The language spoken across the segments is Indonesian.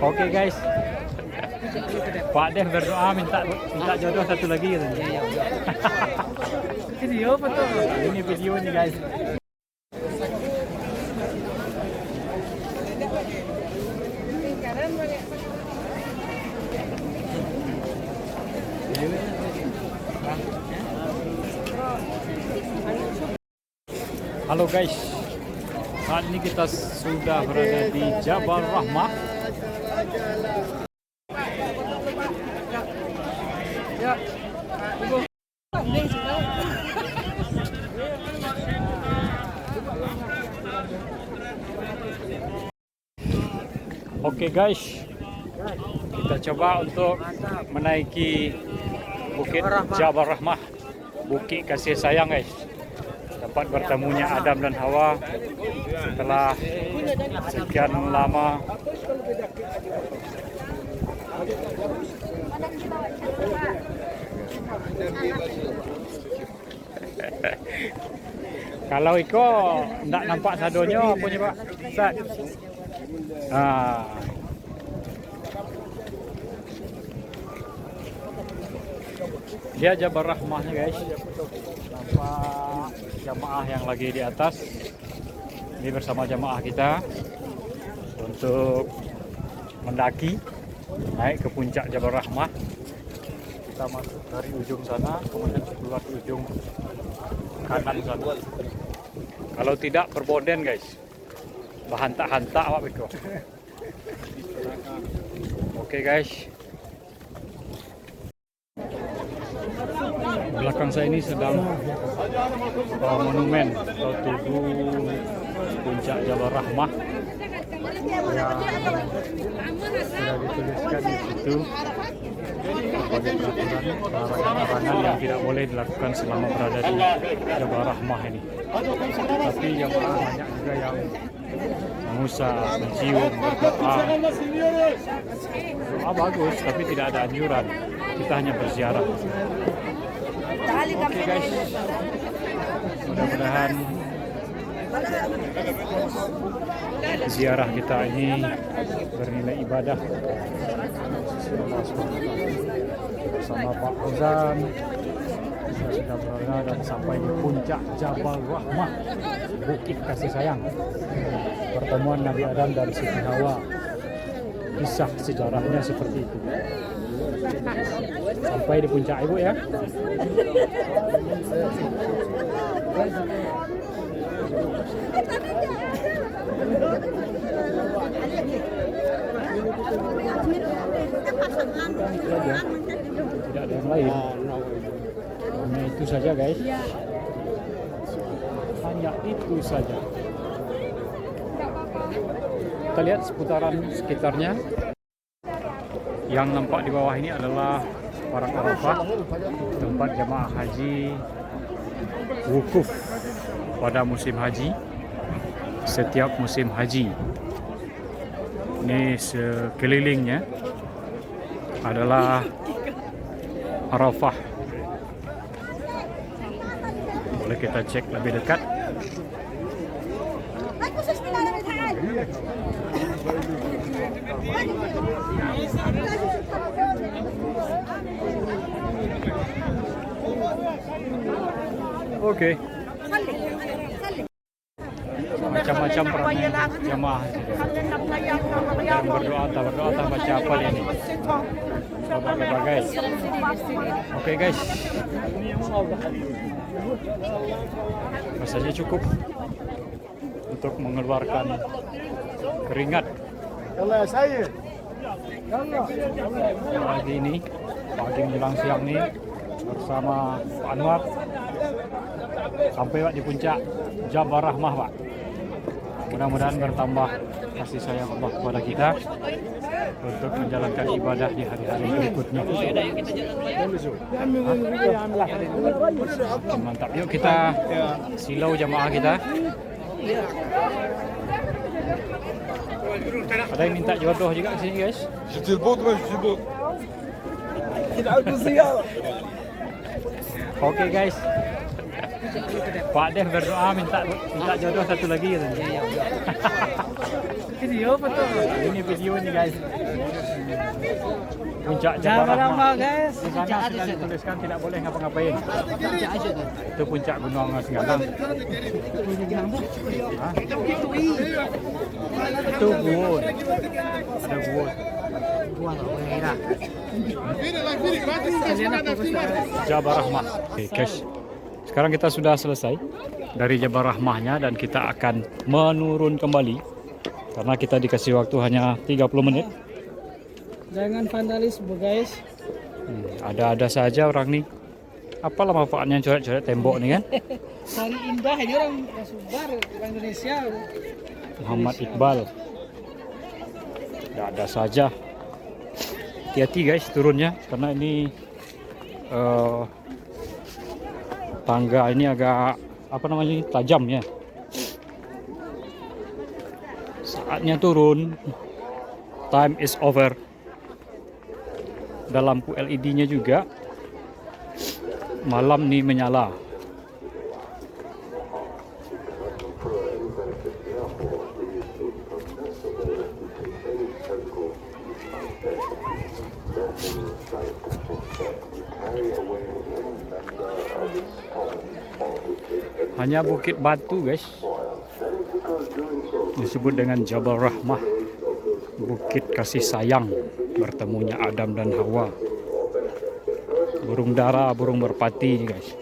Oke guys. Pak Deh berdoa minta jodoh satu lagi katanya. Video betul. Ini video nih guys. Halo guys, saat ini kita sudah berada di Jabal Rahmah. Ya. Oke guys, kita coba untuk menaiki Bukit Jabal Rahmah, Bukit Kasih Sayang guys. Dapat bertemunya Adam dan Hawa setelah sekian lama. Kalau Iko tidak nampak sadonya apa nih Pak? Ustaz. Dia Jabal Rahmahnya guys. Nampak jamaah yang lagi di atas. Ini bersama jamaah kita untuk mendaki naik ke puncak Jabal Rahmah. Kita masuk dari ujung sana, kemudian keluar ke ujung kanan sana. Kalau tidak berbonden guys, bahantak-hantak Pak Beko. Oke guys. Belakang saya ini sedang monumen atau tugu puncak Jabal Rahmah yang sudah dituliskan di situ sebagai larangan yang tidak boleh dilakukan selama berada di Jabal Rahmah ini. Tapi jamaah banyak juga yang mengusap, mencium, berdoa. Doa bagus, tapi tidak ada anjuran. Kita hanya berziarah. Oke guys, mudah-mudahan ziarah kita ini bernilai ibadah. Bersama Pak Ozan kita sudah berada dan sampai di puncak Jabal Rahmah, Bukit Kasih Sayang, pertemuan Nabi Adam dan Siti Hawa. Kisah sejarahnya seperti itu. Sampai di puncak ibu ya. Tidak ada yang lain. Hanya itu saja guys. Hanya itu saja. Kita lihat seputaran sekitarnya. Yang nampak di bawah ini adalah Padang Arafah, tempat jamaah haji wukuf pada musim haji. Setiap musim haji ini sekelilingnya adalah Arafah. Boleh kita cek lebih dekat. Oke. Macam-macam perangai jamaah yang berdoa, tak baca apa ini. Berbagai-bagai. Oke guys. Rasanya cukup untuk mengeluarkan keringat. Pagi ini, pagi menjelang siang ini bersama Pak Anwar sampai Pak di puncak Jabal Rahmah Pak. Mudah-mudahan bertambah kasih sayang Allah kepada kita untuk menjalankan ibadah di hari-hari berikutnya. Mantap, yuk kita silau jamaah kita. Ada yang minta jodoh juga ke sini guys. Oke guys. Pak Deh berdoa minta jodoh satu lagi katanya. Video betul. Ini video nih guys. Puncak Jabal Jabal Rahmah Rahmah. guys. Di sana sudah dituliskan tidak boleh ngapa-ngapain. Itu puncak Gunung Singgalang. Hah? Itu gua. Ada gua. Jabal Rahmah. Oke, guys. Sekarang kita sudah selesai dari Jabal Rahmahnya dan kita akan menurun kembali karena kita dikasih waktu hanya 30 menit. Jangan vandalisme guys. Ada-ada saja orang nih. Apalah manfaatnya coret-coret tembok nih kan? Sari indah ini orang Sumbar, orang Indonesia. Muhammad Iqbal. Ada saja. Hati-hati guys turunnya karena ini tangga ini agak apa namanya tajam ya. Saatnya turun. Time is over. Ada lampu LED-nya juga. Malam nih menyala. Hanya bukit batu guys. Disebut dengan Jabal Rahmah. Bukit kasih sayang. Bertemunya Adam dan Hawa. Burung dara, burung merpati nih guys.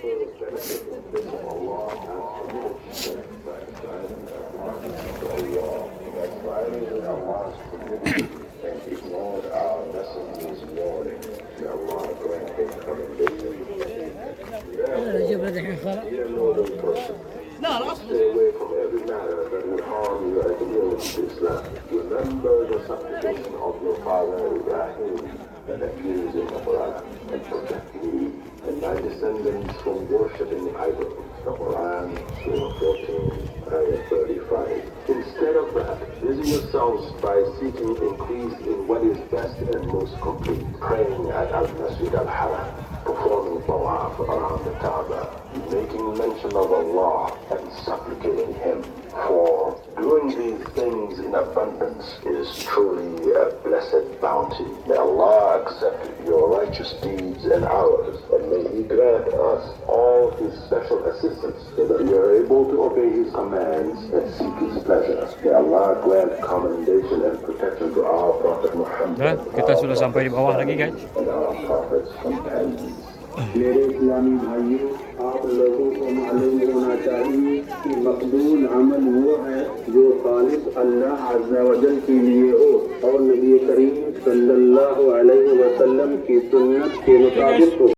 Stay away from every matter that would harm your adherence to Islam. Remember the supplication of your father Ibrahim that appears in the Quran and protect me and my descendants from worshipping idols. The Quran, Surah 14, Ayah 35. Instead of that, busy yourselves by seeking increase in what is best and most complete. Praying at Al-Masjid Al-Haram, performing tawaf around the Kaaba, making mention of Allah and supplicating Him. For doing these things in abundance is truly a blessed bounty. May Allah accept your righteous deeds and ours, and may He grant us all His special assistance so that we are able to obey His commands and seek His pleasure. May Allah grant commendation and protection to our Prophet Muhammad. Nah, kita sudah sampai di bawah lagi guys. And our Prophet's companions. मेरे इस्लामी भाइयों, आप लोगों को मालूम होना चाहिए कि मकबूल अमल वो है जो खालिस अल्लाह अज़्ज़ा वजल के लिए हो और नबी करीम सल्लल्लाहु अलैहि वसल्लम की सुन्नत के मुताबिक हो।